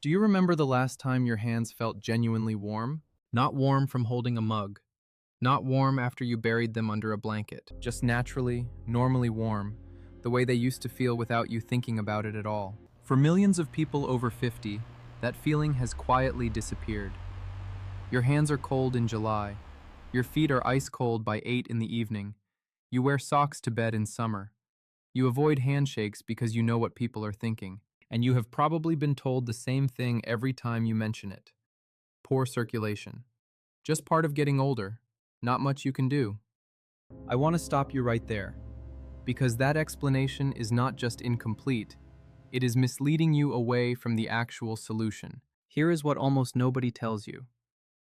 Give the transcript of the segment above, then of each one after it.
Do you remember the last time your hands felt genuinely warm? Not warm from holding a mug. Not warm after you buried them under a blanket. Just naturally, normally warm, the way they used to feel without you thinking about it at all. For millions of people over 50, that feeling has quietly disappeared. Your hands are cold in July. Your feet are ice cold by 8 in the evening. You wear socks to bed in summer. You avoid handshakes because you know what people are thinking. And you have probably been told the same thing every time you mention it. Poor circulation. Just part of getting older. Not much you can do. I want to stop you right there, because that explanation is not just incomplete, it is misleading you away from the actual solution. Here is what almost nobody tells you.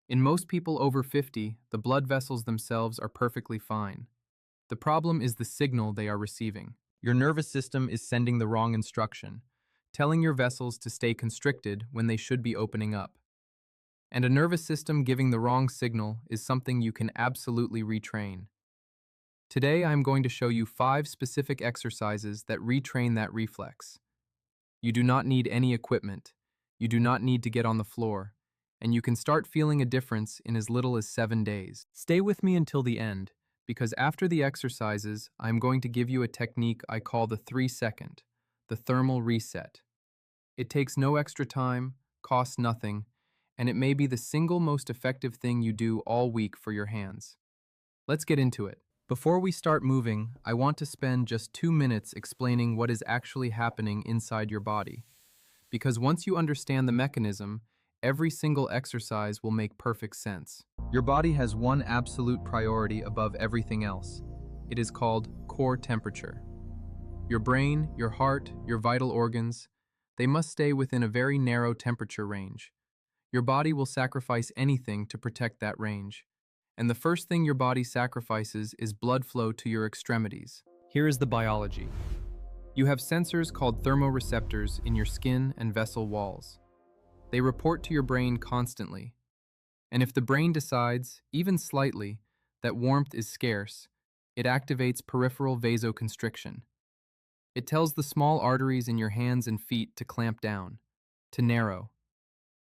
In most people over 50, the blood vessels themselves are perfectly fine. The problem is the signal they are receiving. Your nervous system is sending the wrong instruction, telling your vessels to stay constricted when they should be opening up. And a nervous system giving the wrong signal is something you can absolutely retrain. Today, I'm going to show you 5 specific exercises that retrain that reflex. You do not need any equipment. You do not need to get on the floor. And you can start feeling a difference in as little as 7 days. Stay with me until the end, because after the exercises, I'm going to give you a technique I call the 3-second, the thermal reset. It takes no extra time, costs nothing, and it may be the single most effective thing you do all week for your hands. Let's get into it. Before we start moving, I want to spend just 2 minutes explaining what is actually happening inside your body. Because once you understand the mechanism, every single exercise will make perfect sense. Your body has one absolute priority above everything else. It is called core temperature. Your brain, your heart, your vital organs, they must stay within a very narrow temperature range. Your body will sacrifice anything to protect that range. And the first thing your body sacrifices is blood flow to your extremities. Here is the biology. You have sensors called thermoreceptors in your skin and vessel walls. They report to your brain constantly. And if the brain decides, even slightly, that warmth is scarce, it activates peripheral vasoconstriction. It tells the small arteries in your hands and feet to clamp down, to narrow,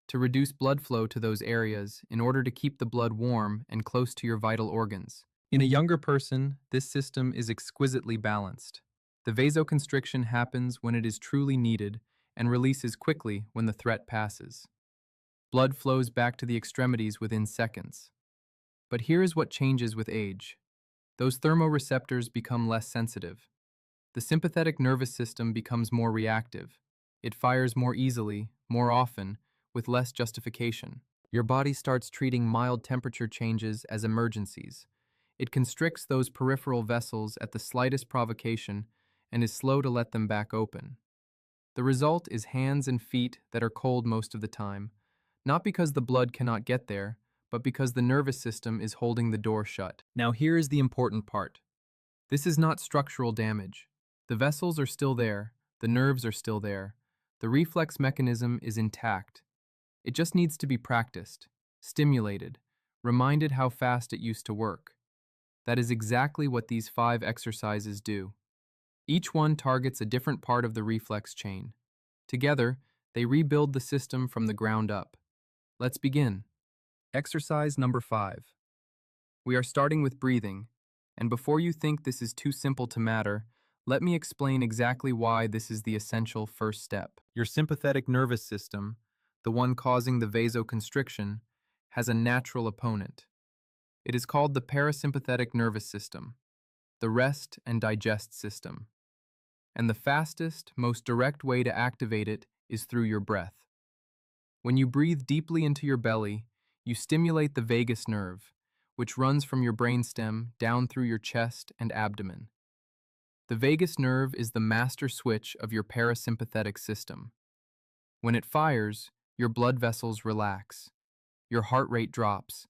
to reduce blood flow to those areas in order to keep the blood warm and close to your vital organs. In a younger person, this system is exquisitely balanced. The vasoconstriction happens when it is truly needed and releases quickly when the threat passes. Blood flows back to the extremities within seconds. But here is what changes with age. Those thermoreceptors become less sensitive. The sympathetic nervous system becomes more reactive. It fires more easily, more often, with less justification. Your body starts treating mild temperature changes as emergencies. It constricts those peripheral vessels at the slightest provocation and is slow to let them back open. The result is hands and feet that are cold most of the time, not because the blood cannot get there, but because the nervous system is holding the door shut. Now here is the important part. This is not structural damage. The vessels are still there, the nerves are still there, the reflex mechanism is intact. It just needs to be practiced, stimulated, reminded how fast it used to work. That is exactly what these 5 exercises do. Each one targets a different part of the reflex chain. Together, they rebuild the system from the ground up. Let's begin. Exercise number 5. We are starting with breathing, and before you think this is too simple to matter, let me explain exactly why this is the essential first step. Your sympathetic nervous system, the one causing the vasoconstriction, has a natural opponent. It is called the parasympathetic nervous system, the rest and digest system. And the fastest, most direct way to activate it is through your breath. When you breathe deeply into your belly, you stimulate the vagus nerve, which runs from your brainstem down through your chest and abdomen. The vagus nerve is the master switch of your parasympathetic system. When it fires, your blood vessels relax, your heart rate drops,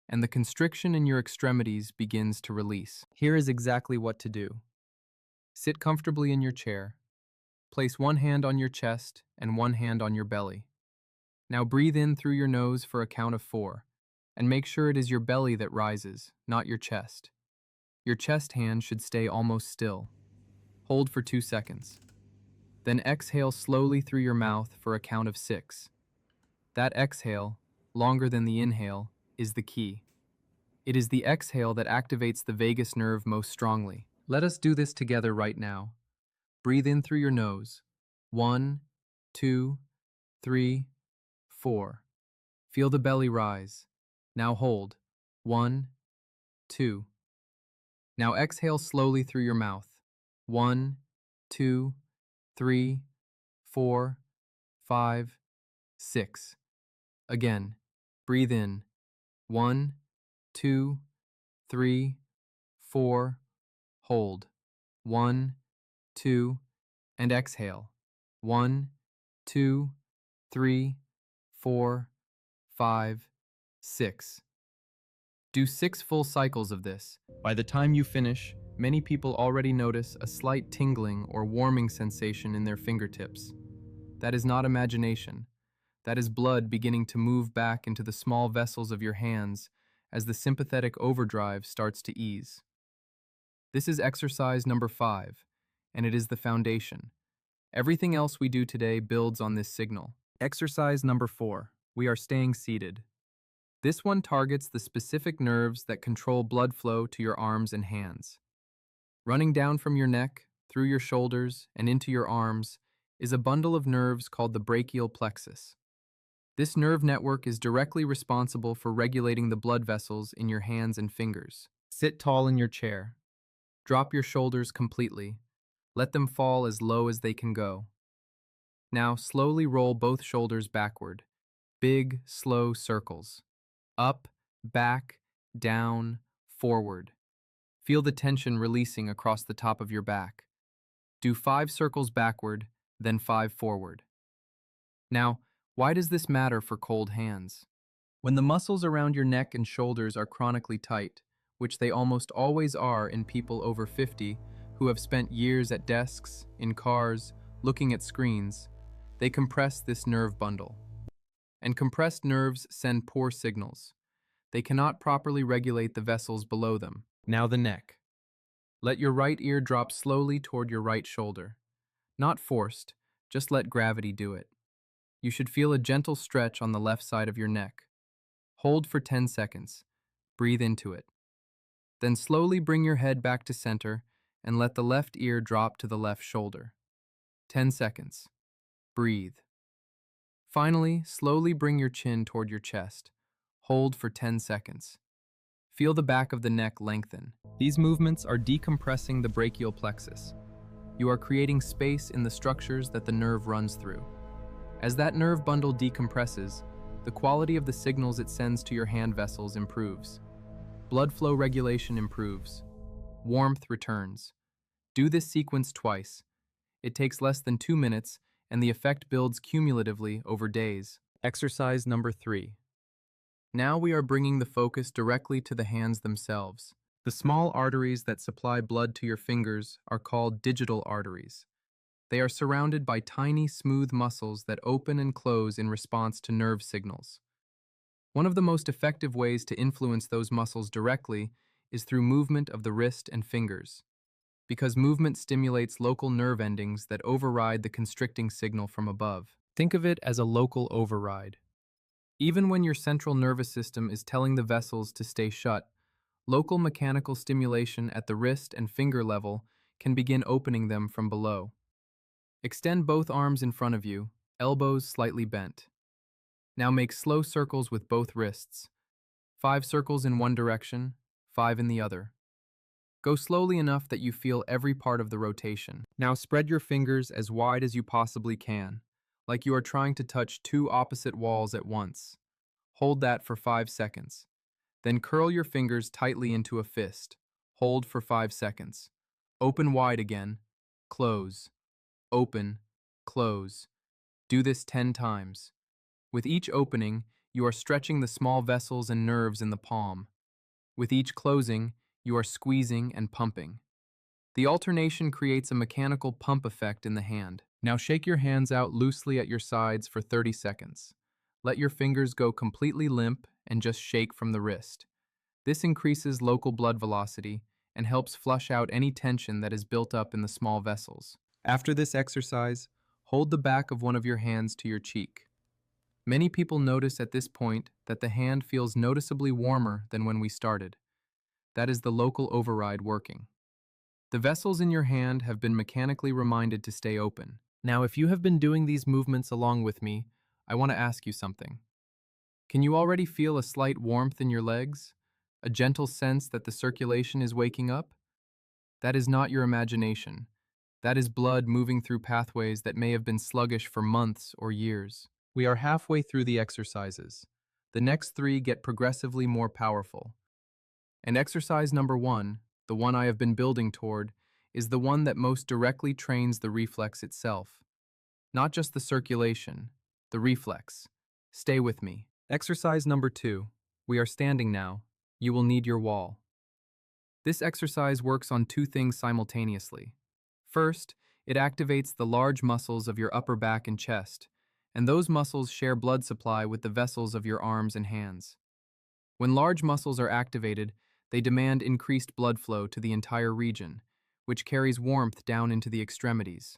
and the constriction in your extremities begins to release. Here is exactly what to do. Sit comfortably in your chair. Place one hand on your chest and one hand on your belly. Now breathe in through your nose for a count of 4, and make sure it is your belly that rises, not your chest. Your chest hand should stay almost still. Hold for 2 seconds. Then exhale slowly through your mouth for a count of 6. That exhale, longer than the inhale, is the key. It is the exhale that activates the vagus nerve most strongly. Let us do this together right now. Breathe in through your nose. 1, 2, 3, 4. Feel the belly rise. Now hold. 1, 2. Now exhale slowly through your mouth. 1, 2, 3, 4, 5, 6. Again, breathe in. 1, 2, 3, 4. Hold. 1, 2, and exhale. 1, 2, 3, 4, 5, 6. Do 6 full cycles of this. By the time you finish, many people already notice a slight tingling or warming sensation in their fingertips. That is not imagination. That is blood beginning to move back into the small vessels of your hands as the sympathetic overdrive starts to ease. This is exercise number 5, and it is the foundation. Everything else we do today builds on this signal. Exercise number 4. We are staying seated. This one targets the specific nerves that control blood flow to your arms and hands. Running down from your neck, through your shoulders, and into your arms is a bundle of nerves called the brachial plexus. This nerve network is directly responsible for regulating the blood vessels in your hands and fingers. Sit tall in your chair. Drop your shoulders completely. Let them fall as low as they can go. Now slowly roll both shoulders backward. Big, slow circles. Up, back, down, forward. Feel the tension releasing across the top of your back. Do 5 circles backward, then 5 forward. Now, why does this matter for cold hands? When the muscles around your neck and shoulders are chronically tight, which they almost always are in people over 50 who have spent years at desks, in cars, looking at screens, they compress this nerve bundle. And compressed nerves send poor signals. They cannot properly regulate the vessels below them. Now the neck. Let your right ear drop slowly toward your right shoulder. Not forced, just let gravity do it. You should feel a gentle stretch on the left side of your neck. Hold for 10 seconds. Breathe into it. Then slowly bring your head back to center and let the left ear drop to the left shoulder. 10 seconds. Breathe. Finally, slowly bring your chin toward your chest. Hold for 10 seconds. Feel the back of the neck lengthen. These movements are decompressing the brachial plexus. You are creating space in the structures that the nerve runs through. As that nerve bundle decompresses, the quality of the signals it sends to your hand vessels improves. Blood flow regulation improves. Warmth returns. Do this sequence twice. It takes less than 2 minutes, and the effect builds cumulatively over days. Exercise number 3. Now we are bringing the focus directly to the hands themselves. The small arteries that supply blood to your fingers are called digital arteries. They are surrounded by tiny, smooth muscles that open and close in response to nerve signals. One of the most effective ways to influence those muscles directly is through movement of the wrist and fingers, because movement stimulates local nerve endings that override the constricting signal from above. Think of it as a local override. Even when your central nervous system is telling the vessels to stay shut, local mechanical stimulation at the wrist and finger level can begin opening them from below. Extend both arms in front of you, elbows slightly bent. Now make slow circles with both wrists. 5 circles in one direction, 5 in the other. Go slowly enough that you feel every part of the rotation. Now spread your fingers as wide as you possibly can, like you are trying to touch 2 opposite walls at once. Hold that for 5 seconds. Then curl your fingers tightly into a fist. Hold for 5 seconds. Open wide again. Close. Open. Close. Do this 10 times. With each opening, you are stretching the small vessels and nerves in the palm. With each closing, you are squeezing and pumping. The alternation creates a mechanical pump effect in the hand. Now shake your hands out loosely at your sides for 30 seconds. Let your fingers go completely limp and just shake from the wrist. This increases local blood velocity and helps flush out any tension that is built up in the small vessels. After this exercise, hold the back of one of your hands to your cheek. Many people notice at this point that the hand feels noticeably warmer than when we started. That is the local override working. The vessels in your hand have been mechanically reminded to stay open. Now, if you have been doing these movements along with me, I want to ask you something. Can you already feel a slight warmth in your legs? A gentle sense that the circulation is waking up? That is not your imagination. That is blood moving through pathways that may have been sluggish for months or years. We are halfway through the exercises. The next three get progressively more powerful. And exercise number one, the one I have been building toward, is the one that most directly trains the reflex itself. Not just the circulation, the reflex. Stay with me. Exercise number two. We are standing now. You will need your wall. This exercise works on two things simultaneously. First, it activates the large muscles of your upper back and chest, and those muscles share blood supply with the vessels of your arms and hands. When large muscles are activated, they demand increased blood flow to the entire region, which carries warmth down into the extremities.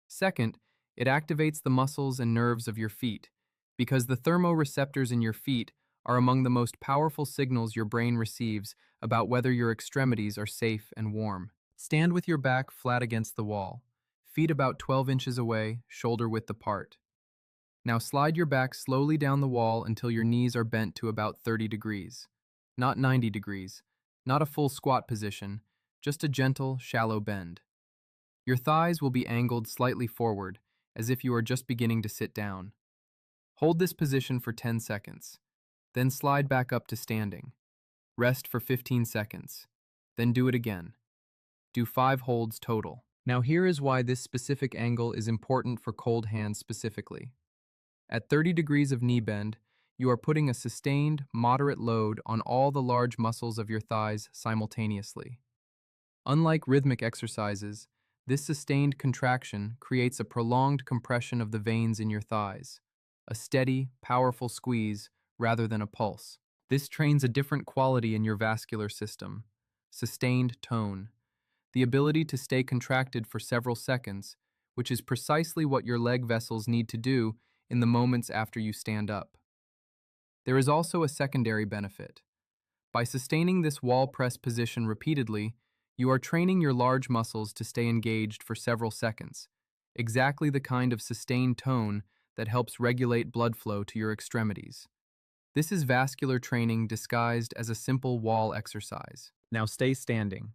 Second, it activates the muscles and nerves of your feet, because the thermoreceptors in your feet are among the most powerful signals your brain receives about whether your extremities are safe and warm. Stand with your back flat against the wall, feet about 12 inches away, shoulder width apart. Now slide your back slowly down the wall until your knees are bent to about 30 degrees. Not 90 degrees, not a full squat position, just a gentle, shallow bend. Your thighs will be angled slightly forward, as if you are just beginning to sit down. Hold this position for 10 seconds. Then slide back up to standing. Rest for 15 seconds. Then do it again. Do 5 holds total. Now here is why this specific angle is important for cold hands specifically. At 30 degrees of knee bend, you are putting a sustained, moderate load on all the large muscles of your thighs simultaneously. Unlike rhythmic exercises, this sustained contraction creates a prolonged compression of the veins in your thighs, a steady, powerful squeeze rather than a pulse. This trains a different quality in your vascular system, sustained tone, the ability to stay contracted for several seconds, which is precisely what your leg vessels need to do in the moments after you stand up. There is also a secondary benefit. By sustaining this wall press position repeatedly, you are training your large muscles to stay engaged for several seconds, exactly the kind of sustained tone that helps regulate blood flow to your extremities. This is vascular training disguised as a simple wall exercise. Now stay standing.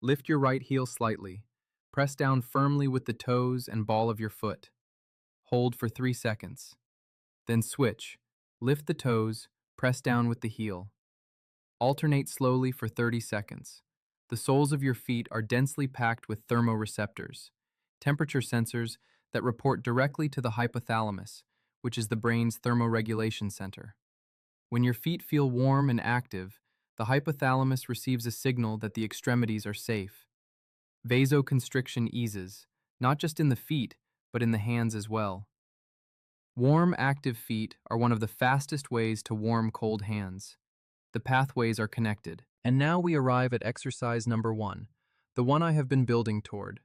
Lift your right heel slightly. Press down firmly with the toes and ball of your foot. Hold for 3 seconds. Then switch. Lift the toes, press down with the heel. Alternate slowly for 30 seconds. The soles of your feet are densely packed with thermoreceptors, temperature sensors that report directly to the hypothalamus, which is the brain's thermoregulation center. When your feet feel warm and active, the hypothalamus receives a signal that the extremities are safe. Vasoconstriction eases, not just in the feet, but in the hands as well. Warm, active feet are one of the fastest ways to warm cold hands. The pathways are connected. And now we arrive at exercise number one, the one I have been building toward,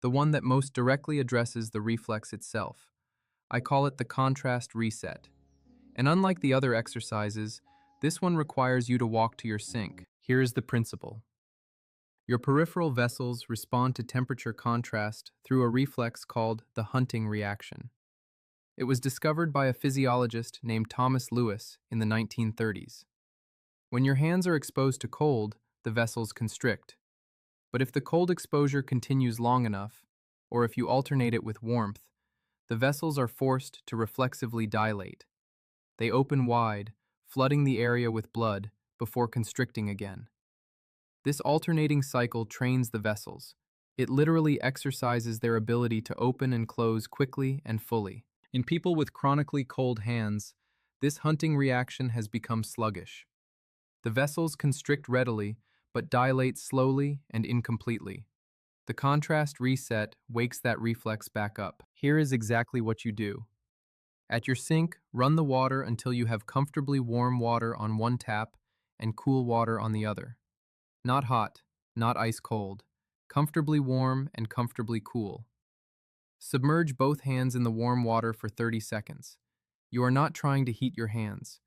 the one that most directly addresses the reflex itself. I call it the contrast reset. And unlike the other exercises, this one requires you to walk to your sink. Here is the principle. Your peripheral vessels respond to temperature contrast through a reflex called the hunting reaction. It was discovered by a physiologist named Thomas Lewis in the 1930s. When your hands are exposed to cold, the vessels constrict. But if the cold exposure continues long enough, or if you alternate it with warmth, the vessels are forced to reflexively dilate. They open wide, flooding the area with blood before constricting again. This alternating cycle trains the vessels. It literally exercises their ability to open and close quickly and fully. In people with chronically cold hands, this hunting reaction has become sluggish. The vessels constrict readily, but dilate slowly and incompletely. The contrast reset wakes that reflex back up. Here is exactly what you do. At your sink, run the water until you have comfortably warm water on one tap and cool water on the other. Not hot, not ice cold. Comfortably warm and comfortably cool. Submerge both hands in the warm water for 30 seconds. You are not trying to heat your hands.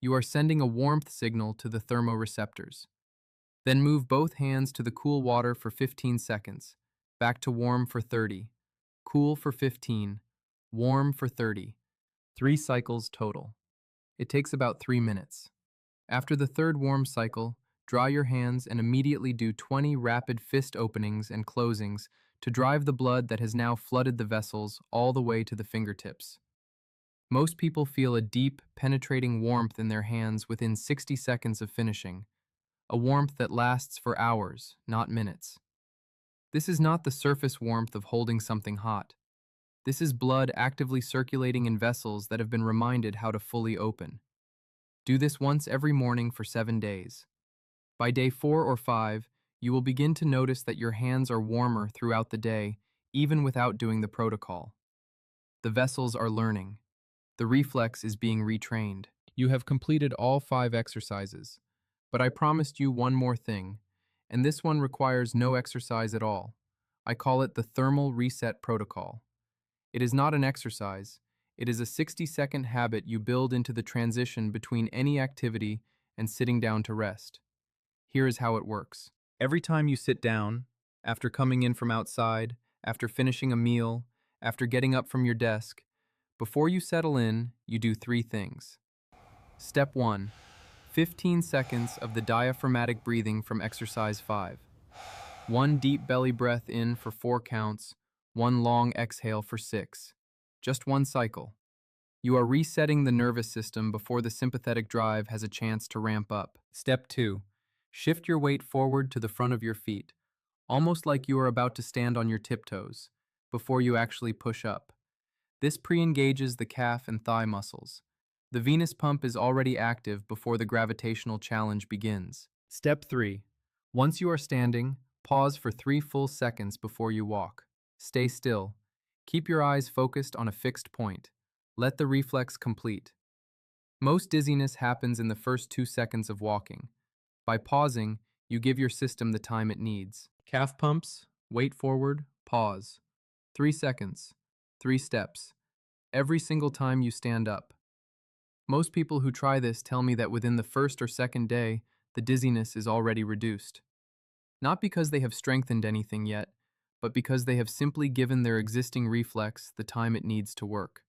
You are sending a warmth signal to the thermoreceptors. Then move both hands to the cool water for 15 seconds, back to warm for 30, cool for 15, warm for 30. 3 cycles total. It takes about 3 minutes. After the third warm cycle, dry your hands and immediately do 20 rapid fist openings and closings to drive the blood that has now flooded the vessels all the way to the fingertips. Most people feel a deep, penetrating warmth in their hands within 60 seconds of finishing, a warmth that lasts for hours, not minutes. This is not the surface warmth of holding something hot. This is blood actively circulating in vessels that have been reminded how to fully open. Do this once every morning for 7 days. By day 4 or 5, you will begin to notice that your hands are warmer throughout the day, even without doing the protocol. The vessels are learning. The reflex is being retrained. You have completed all 5 exercises, but I promised you one more thing, and this one requires no exercise at all. I call it the thermal reset protocol. It is not an exercise. It is a 60-second habit you build into the transition between any activity and sitting down to rest. Here is how it works. Every time you sit down, after coming in from outside, after finishing a meal, after getting up from your desk, before you settle in, you do 3 things. Step 1. 15 seconds of the diaphragmatic breathing from exercise 5. 1 deep belly breath in for 4 counts, 1 long exhale for 6. Just 1 cycle. You are resetting the nervous system before the sympathetic drive has a chance to ramp up. Step 2. Shift your weight forward to the front of your feet, almost like you are about to stand on your tiptoes, before you actually push up. This pre-engages the calf and thigh muscles. The venous pump is already active before the gravitational challenge begins. Step 3. Once you are standing, pause for 3 full seconds before you walk. Stay still. Keep your eyes focused on a fixed point. Let the reflex complete. Most dizziness happens in the first 2 seconds of walking. By pausing, you give your system the time it needs. Calf pumps, weight forward, pause. 3 seconds, 3 steps. Every single time you stand up. Most people who try this tell me that within the first or second day, the dizziness is already reduced. Not because they have strengthened anything yet, but because they have simply given their existing reflex the time it needs to work.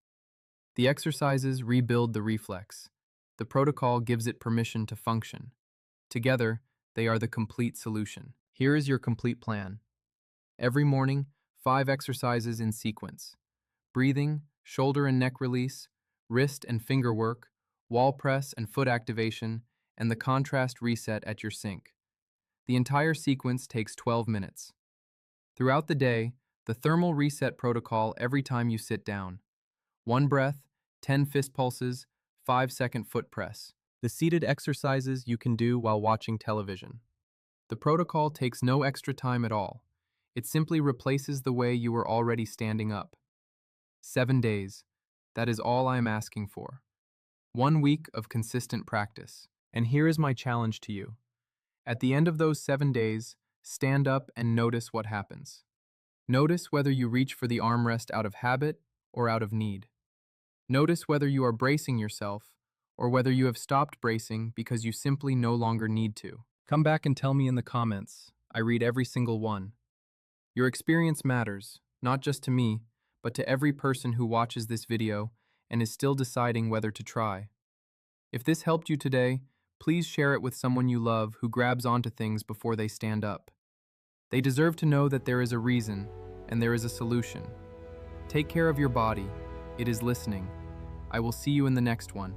The exercises rebuild the reflex. The protocol gives it permission to function. Together, they are the complete solution. Here is your complete plan. Every morning, 5 exercises in sequence. Breathing, shoulder and neck release, wrist and finger work, wall press and foot activation, and the contrast reset at your sink. The entire sequence takes 12 minutes. Throughout the day, the thermal reset protocol every time you sit down. 1 breath, 10 fist pulses, 5-second foot press. The seated exercises you can do while watching television. The protocol takes no extra time at all. It simply replaces the way you were already standing up. 7 days. That is all I am asking for. 1 week of consistent practice. And here is my challenge to you. At the end of those 7 days, stand up and notice what happens. Notice whether you reach for the armrest out of habit or out of need. Notice whether you are bracing yourself or whether you have stopped bracing because you simply no longer need to. Come back and tell me in the comments. I read every single one. Your experience matters, not just to me, but to every person who watches this video and is still deciding whether to try. If this helped you today, please share it with someone you love who grabs onto things before they stand up. They deserve to know that there is a reason and there is a solution. Take care of your body. It is listening. I will see you in the next one.